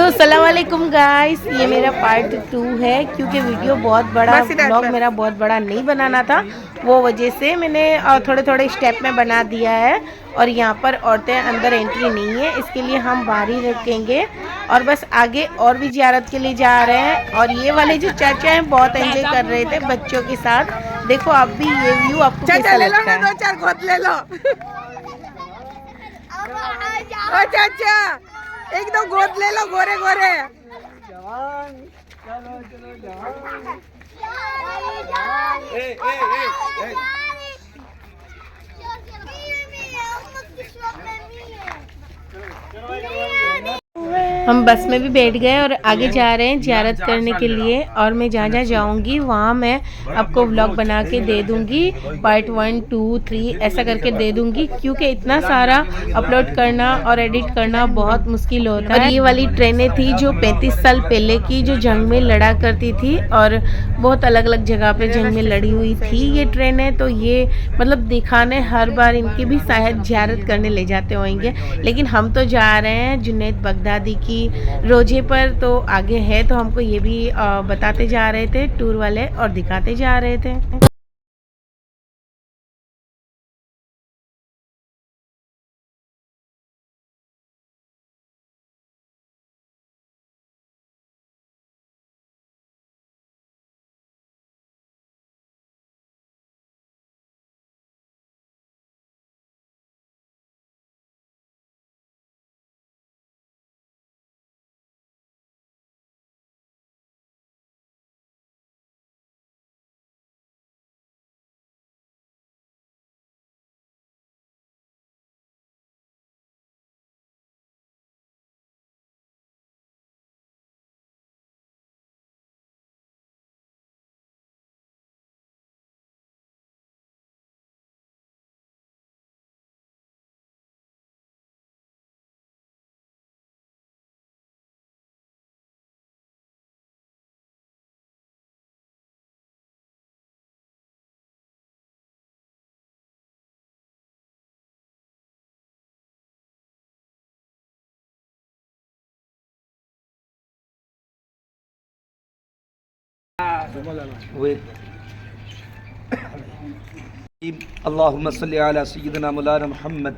अस्सलाम वालेकुम गाइस, ये मेरा पार्ट 2 है क्योंकि वीडियो बहुत बड़ा ब्लॉग मेरा बहुत बड़ा नहीं बनाना था, वो वजह से मैंने थोड़े थोड़े स्टेप में बना दिया है। और यहाँ पर औरतें अंदर एंट्री नहीं है, इसके लिए हम बाहर ही रुकेंगे और बस आगे और भी ज़ियारत के लिए जा रहे हैं। और ये वाले जो चाचा हैं बहुत एंजॉय कर रहे थे बच्चों के साथ। देखो आप भी ये व्यू आपको कैसा लगता है? दो चार गोद ले लो। ओ चाचा एक दो गोद ले लो, गोरे गोरे। हम बस में भी बैठ गए और आगे जा रहे हैं ज़ियारत करने के लिए। और मैं जहाँ जहाँ जाऊँगी वहाँ मैं आपको व्लॉग बना के दे दूँगी, पार्ट 1, 2, 3 ऐसा करके दे दूँगी, क्योंकि इतना सारा अपलोड करना और एडिट करना बहुत मुश्किल होता है। और ये वाली ट्रेनें थी जो 35 साल पहले की, जो जंग में लड़ा करती थी और बहुत अलग अलग जगह पे जंग में लड़ी हुई थी ये ट्रेनें। तो ये मतलब दिखाने हर बार इनकी भी शायद ज़ियारत करने ले जाते होंगे, लेकिन हम तो जा रहे हैं जुनैद बगदादी की रोजे पर। तो आगे है तो हमको ये भी बताते जा रहे थे टूर वाले और दिखाते जा रहे थे। अल्लाहुम्मा सल्ली अला सय्यिदिना मौलाना मुहम्मद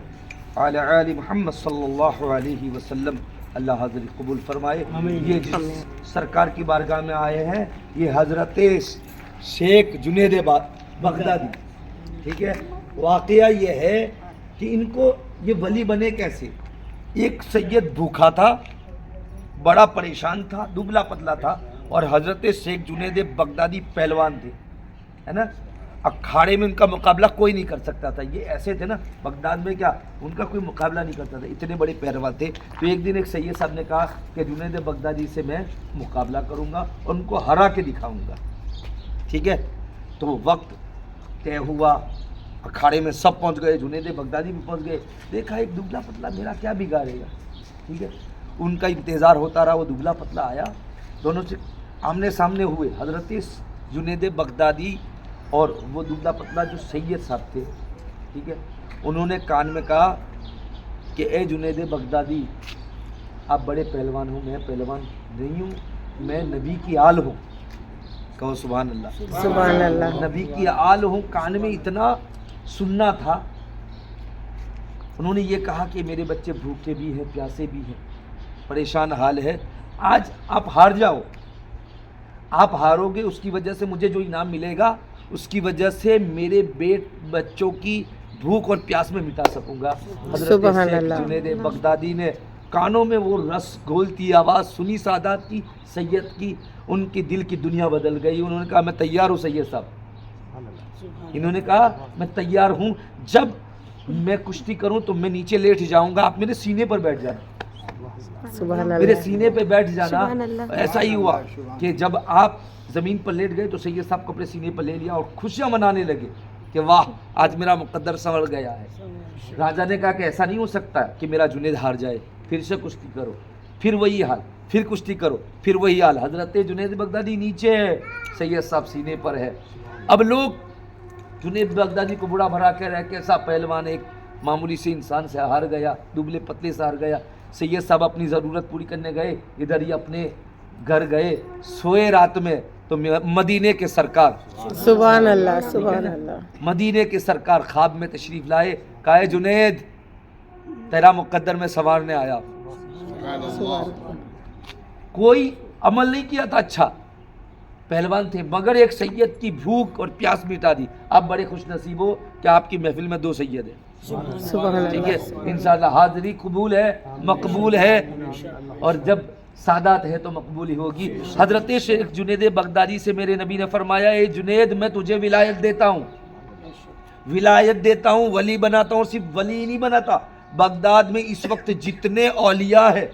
अला आलि मुहम्मद सल्लल्लाहु अलैहि वसल्लम। अल्लाह हाज़िर कबूल फरमाए। ये जिस सरकार की बारगाह में आए हैं ये हज़रत शेख जुनैद बगदादी, ठीक है। वाक़या ये है कि इनको ये वली बने कैसे। एक सैयद भूखा था, बड़ा परेशान था, दुबला पतला था, और हज़रत शेख जुनैद बगदादी पहलवान थे, है ना। अखाड़े में उनका मुकाबला कोई नहीं कर सकता था। ये ऐसे थे ना, बगदाद में क्या उनका कोई मुकाबला नहीं करता था, इतने बड़े पहलवान थे। तो एक दिन एक सैयद साहब ने कहा कि जुनैद बगदादी से मैं मुकाबला करूंगा और उनको हरा के दिखाऊंगा, ठीक है। तो वक्त तय हुआ, अखाड़े में सब पहुंच गए, जुनैद बगदादी भी पहुंच गए। देखा एक दुबला पतला मेरा क्या बिगाड़ेगा, ठीक है। उनका इंतज़ार होता रहा, वो दुबला पतला आया, दोनों से आमने सामने हुए, हज़रत जुनैद बगदादी और वो दुबला पतला जो सैयद साहब थे, ठीक है। उन्होंने कान में कहा कि ए जुनैद बगदादी, आप बड़े पहलवान हो, मैं पहलवान नहीं हूँ, मैं नबी की आल हूँ। कहो सुभान अल्लाह, सुभान अल्लाह। नबी की आल हूँ। कान में इतना सुनना था। उन्होंने ये कहा कि मेरे बच्चे भूखे भी हैं, प्यासे भी हैं, परेशान हाल है। आज आप हार जाओ, आप हारोगे, उसकी वजह से मुझे जो इनाम मिलेगा उसकी वजह से मेरे बच्चों की भूख और प्यास में मिटा सकूंगा। हज़रत जुनैद बगदादी ने कानों में वो रस घोलती आवाज़ सुनी सादात की, सैयद की, उनकी दिल की दुनिया बदल गई। उन्होंने कहा मैं तैयार हूँ सैयद साहब। इन्होंने कहा मैं तैयार हूँ, जब मैं कुश्ती करूँ तो मैं नीचे लेट जाऊँगा, आप मेरे सीने पर बैठ जाना, मेरे सीने पे बैठ जाना। ऐसा ही हुआ कि जब आप ज़मीन पर लेट गए तो सैयद साहब को अपने सीने पर ले लिया और खुशियाँ मनाने लगे कि वाह आज मेरा मुकद्दर संवल गया है। राजा ने कहा कि ऐसा नहीं हो सकता कि मेरा जुनैद हार जाए, फिर से कुश्ती करो, फिर वही हाल, फिर कुश्ती करो, फिर वही हाल। हज़रत जुनैद बगदादी नीचे है, सैयद साहब सीने पर है। अब लोग जुनैद बगदादी को बुरा भरा कह रहे हैं, कैसा पहलवान एक मामूली से इंसान से हार गया, दुबले पतले से हार गया। सैयद साहब अपनी ज़रूरत पूरी करने गए, इधर ही अपने घर गए, सोए रात में तो मदीने के सरकार, सुभान अल्लाह, सुभान अल्लाह। मदीने के सरकार ख्वाब में तशरीफ़ लाए, कहा जुनैद तेरा मुकद्दर में संवारने आया। कोई अमल नहीं किया था अच्छा, पहलवान थे, मगर एक सैयद की भूख और प्यास मिटा दी। आप बड़े खुश नसीब हो कि आपकी महफिल में 2 सैयद हैं, ठीक है। इंशाअल्लाह हाज़री कबूल है, मकबूल है, और जब सादात है तो मकबूल ही होगी। हज़रत शेख जुनैद बगदादी से मेरे नबी ने फरमाया, ए जुनैद मैं तुझे विलायत देता हूँ, विलायत देता हूँ, वली बनाता हूँ, सिर्फ वली नहीं बनाता, बगदाद में इस वक्त जितने औलिया है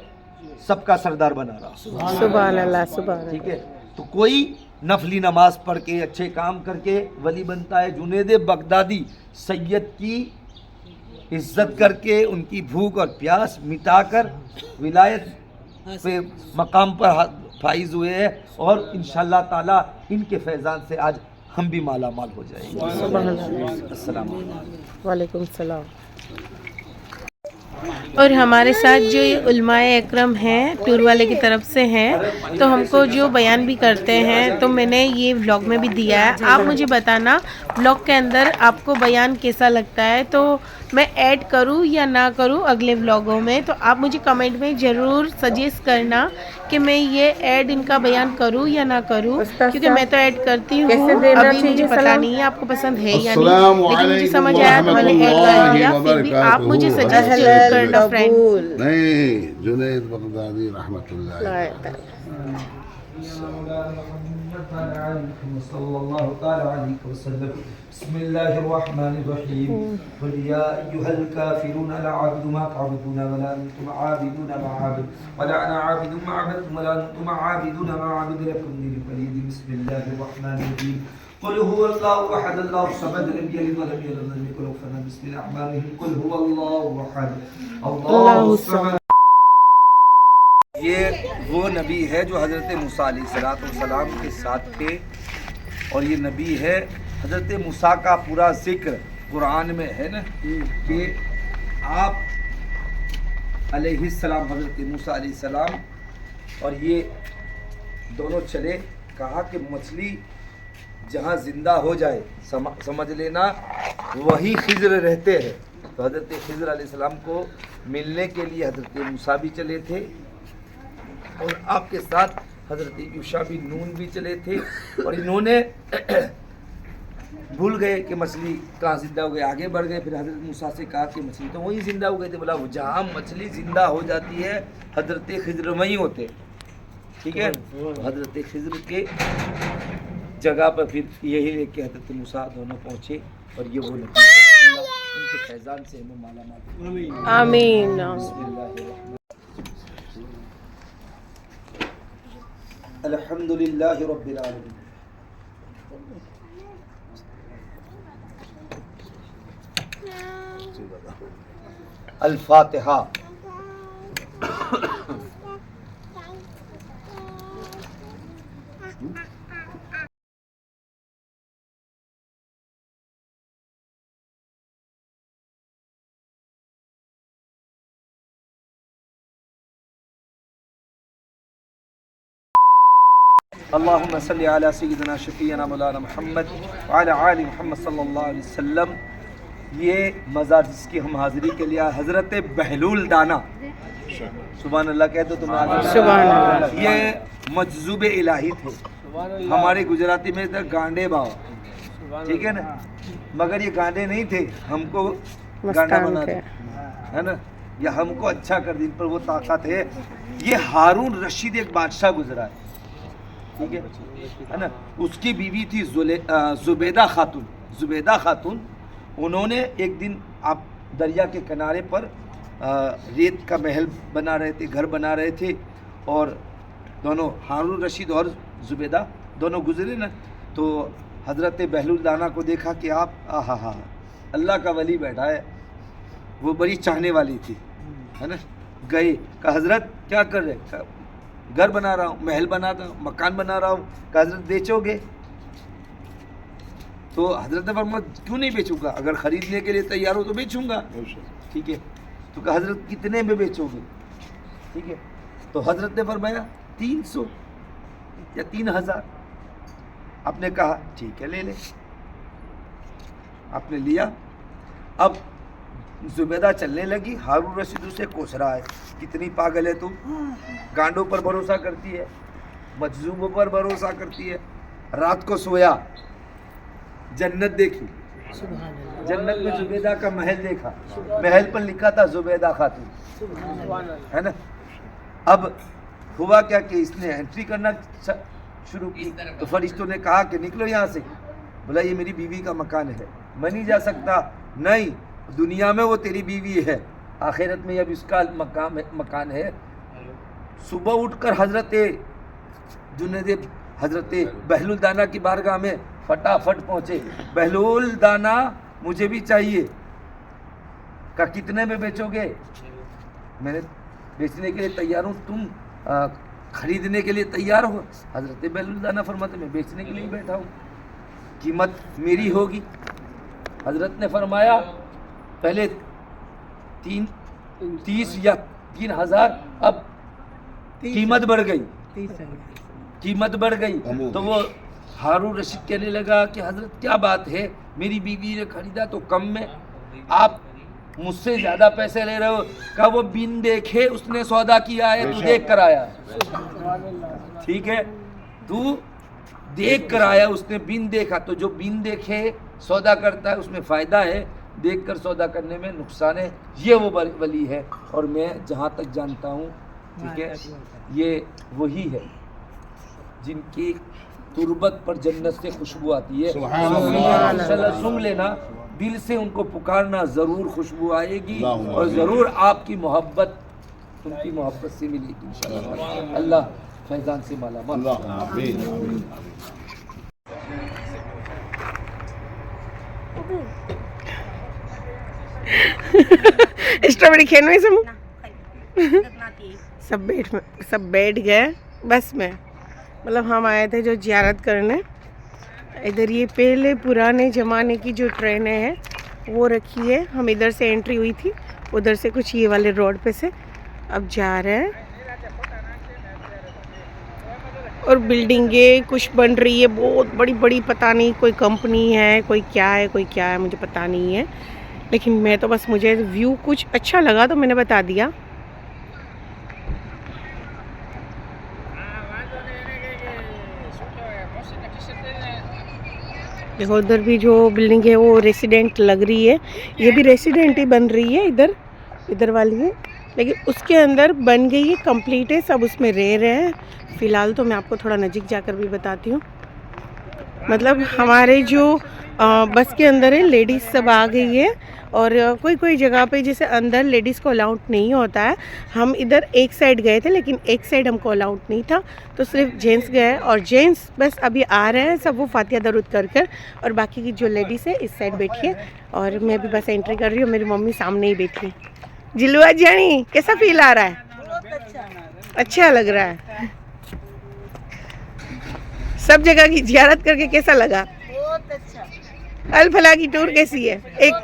सबका सरदार बना रहा। सुभान अल्लाह, सुभान अल्लाह। ठीक है, तो कोई नफली नमाज पढ़ के अच्छे काम करके वली बनता है। जुनैद बगदादी सैयद की इज्जत करके उनकी भूख और प्यास मिटाकर विलायत पे मकाम पर फाइज हुए हैं, और इंशाअल्लाह ताला इनके फैज़ान से आज हम भी माला माल हो जाएंगे। सुभान अल्लाह। अस्सलाम वालेकुम। वालेकुम सलाम। और हमारे साथ जो ये उलमाए अकरम हैं टूर वाले की तरफ से हैं, तो हमको जो बयान भी करते हैं, तो मैंने ये व्लॉग में भी दिया है। आप मुझे बताना व्लॉग के अंदर आपको बयान कैसा लगता है, तो मैं ऐड करूँ या ना करूँ अगले व्लॉगों में, तो आप मुझे कमेंट में ज़रूर सजेस्ट करना कि मैं ये ऐड इनका बयान करूँ या ना करूँ, क्योंकि मैं तो ऐड करती हूँ, अभी मुझे पता नहीं है आपको पसंद है या नहीं, लेकिन मुझे समझ आया तो मैंने ऐड कर दिया। फिर भी आप मुझे सजेस्ट जरूर करना फ्रेंड। नहीं, जुनैद बगदादी रहमतुल्लाह बिस्मिल्लाहिर्रहमानिर्रहीम। कुल या अय्युहल काफिरून ला अअबुदु मा तअबुदून वला अंतुम आबिदून मा अअबुदु वला अना आबिदुम मा अबदतुम वला अंतुम आबिदून मा अअबुदु लकुम दीनुकुम वलिय। बिस्मिल्लाहिर्रहमानिर्रहीम। कुल हुवल्लाहु अहद अल्लाहु समद लम यलिद वलम यूलद वलम यकुल lahu कुफुवन अहद। बिस्मिल्लाहिर्रहमानिर्रहीम। कुल हुवल्लाहु अहद अल्लाहु समद। ये वो नबी है जो हज़रत मूसा अलैहिस्सलाम के साथ थे, और ये नबी है हज़रत मूसा का पूरा जिक्र कुरान में है ना, कि आप अलैहिस्सलाम, हज़रत मूसा अलैहिस्सलाम और ये दोनों चले, कहा कि मछली जहाँ ज़िंदा हो जाए समझ लेना वही खिज़र रहते हैं। तो हज़रत खिज़र अलैहिस्सलाम को मिलने के लिए हज़रत मूसा भी चले थे, और आपके साथ हज़रत यूशा भी नून भी चले थे, और इन्होंने भूल गए कि मछली कहाँ ज़िंदा हो गई, आगे बढ़ गए। फिर हज़रत मूसा से कहा कि मछली तो वहीं ज़िंदा हो गई थी। बोला जहाँ मछली ज़िंदा हो जाती है हज़रत खिज़र वहीं होते, ठीक है। हज़रत खिज़र के जगह पर फिर यही लेके हज़रत मूसा दोनों पहुँचे, और ये वो नबी उनके फैज़ान से हमें माला माल। आमीन। अल्हम्दुलिल्लाहि रब्बिल आलमीन। अल-फातिहा। अल्लाहुम्मा सल्ली अला सय्यिदिना शफ़ीना मौलाना मुहम्मद व अला आलि मुहम्मद सल्लल्लाहु अलैहि वसल्लम। ये मज़ार जिसकी हम हाज़िरी के लिए हज़रत बहलूल दाना, सुभान अल्लाह कह दो तुम्हारा, सुभान अल्लाह। ये मजज़ूब इलाही थे, हमारे गुजराती में था गांडे बाबा, ठीक है ना, मगर ये गांडे नहीं थे, हमको गांडा बना दे, है ना, या हमको अच्छा कर दी, पर वो ताकत है। ये हारून रशीद एक बादशाह गुजरा है, ठीक है ना, उसकी बीवी थी जुबैदा खातून। उन्होंने एक दिन आप दरिया के किनारे पर रेत का महल बना रहे थे, घर बना रहे थे, और दोनों हारून रशीद और जुबैदा दोनों गुजरे ना, तो हज़रत बहलूल दाना को देखा कि आप आहा अल्लाह का वली बैठा है, वो बड़ी चाहने वाली थी, है ना। गए, कहा हज़रत क्या कर रहे? कहा घर बना रहा हूँ, महल बना रहा हूँ, मकान बना रहा हूँ। कहा हज़रत बेचोगे? तो हज़रत ने फरमाया क्यों नहीं बेचूंगा, अगर ख़रीदने के लिए तैयार हो तो बेचूंगा, ठीक है। तो कहा हज़रत कितने में बेचोगे? ٹھیک ہے. تو حضرت نے فرمایا 300 یا 3000. آپ نے کہا ٹھیک ہے لے لے. آپ نے لیا. اب زبیدہ چلنے لگی. ہارون رشید اسے کوس رہا ہے, کتنی پاگل ہے تو, گانڈوں پر بھروسہ کرتی ہے, مجذوبوں پر بھروسہ کرتی ہے. رات کو سویا, جنت دیکھی, جنت میں زبیدہ کا محل دیکھا, محل پر لکھا تھا زبیدہ خاتون, ہے نا. اب ہوا کیا کہ اس نے انٹری کرنا شروع کی, تو فرشتوں نے کہا کہ نکلو یہاں سے. بولا یہ میری بیوی کا مکان ہے, میں نہیں جا سکتا. نہیں, دنیا میں وہ تیری بیوی ہے, آخرت میں اب اس کا مکان ہے. صبح اٹھ کر حضرت جنید حضرت بہلول دانا کی بارگاہ میں فٹافٹ پہنچے. بہلول دانا مجھے بھی چاہیے. کہا کتنے میں بیچو گے؟ میں نے بیچنے کے لیے تیار ہوں, تم خریدنے کے لیے تیار ہو؟ حضرت بہلول دانا فرماتے میں بیچنے کے لیے بیٹھا ہوں, قیمت میری ہوگی. حضرت نے فرمایا پہلے 30 یا 3000, اب قیمت بڑھ گئی, قیمت بڑھ گئی. تو وہ ہارون رشید کہنے لگا کہ حضرت کیا بات ہے, میری بیوی نے خریدا تو کم میں, آپ مجھ سے زیادہ پیسے لے رہے ہو. کہا وہ بن دیکھے اس نے سودا کیا ہے, تو دیکھ کر آیا. ٹھیک ہے, تو دیکھ کر آیا, اس نے بن دیکھا. تو جو بن دیکھے سودا کرتا ہے اس میں فائدہ ہے, دیکھ کر سودا کرنے میں نقصان ہے. یہ وہ ولی ہے, اور میں جہاں تک جانتا ہوں, ٹھیک ہے, یہ وہی ہے جن کی تربت پر جنت سے خوشبو آتی ہے. انشاءاللہ سن لینا, دل سے ان کو پکارنا, ضرور خوشبو آئے گی, اور ضرور آپ کی محبت ان کی محبت سے ملے گی انشاءاللہ. اللہ فیضان سے مالا مال. اسٹرابیری کھیل میں سب بیٹھ گئے بس میں. مطلب ہم آئے تھے جو زیارت کرنے. ادھر یہ پہلے پرانے زمانے کی جو ٹرینیں ہیں وہ رکھی ہے. ہم ادھر سے انٹری ہوئی تھی, ادھر سے کچھ یہ والے روڈ پہ سے اب جا رہے ہیں. اور بلڈنگیں کچھ بن رہی ہے بہت بڑی بڑی, پتہ نہیں کوئی کمپنی ہے, کوئی کیا ہے مجھے پتہ نہیں ہے. لیکن میں تو بس مجھے ویو کچھ اچھا لگا تو میں نے بتا دیا. دیکھو ادھر بھی جو بلڈنگ ہے وہ ریسیڈنٹ لگ رہی ہے, یہ بھی ریسیڈنٹ ہی بن رہی ہے ادھر والی ہے, لیکن اس کے اندر بن گئی ہے, کمپلیٹ ہے, سب اس میں رہ رہے ہیں. فی الحال تو میں آپ کو تھوڑا نزدیک جا کر بھی بتاتی ہوں. مطلب ہمارے جو بس کے اندر ہے لیڈیز سب آ گئی ہے, اور کوئی جگہ پہ جیسے اندر لیڈیز کو الاؤڈ نہیں ہوتا ہے. ہم ادھر ایک سائڈ گئے تھے لیکن ایک سائڈ ہم کو الاؤڈ نہیں تھا, تو صرف جینٹس گئے, اور جینٹس بس ابھی آ رہے ہیں سب, وہ فاتحہ درود کر کر, اور باقی کی جو لیڈیز ہے اس سائڈ بیٹھی ہے. اور میں بھی بس انٹری کر رہی ہوں, میری ممی سامنے ہی بیٹھی ہے. جلوہ جانی کیسا فیل آ رہا ہے؟ اچھا لگ رہا ہے. سب جگہ کی زیارت کر کے کیسا لگا؟ بہت اچھا. الفلاح کی ٹور کیسی ہے؟ ایک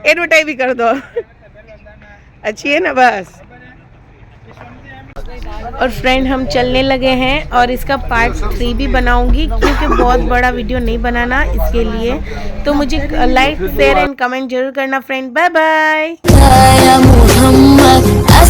ایڈورٹائز بھی کر دو. اچھی ہے نا بس. اور فرینڈ ہم چلنے لگے ہیں, اور اس کا پارٹ 3 بھی بناؤں گی کیونکہ بہت بڑا ویڈیو نہیں بنانا اس کے لیے. تو مجھے لائک شیئر اینڈ کمنٹ ضرور کرنا فرینڈ. Bye bye.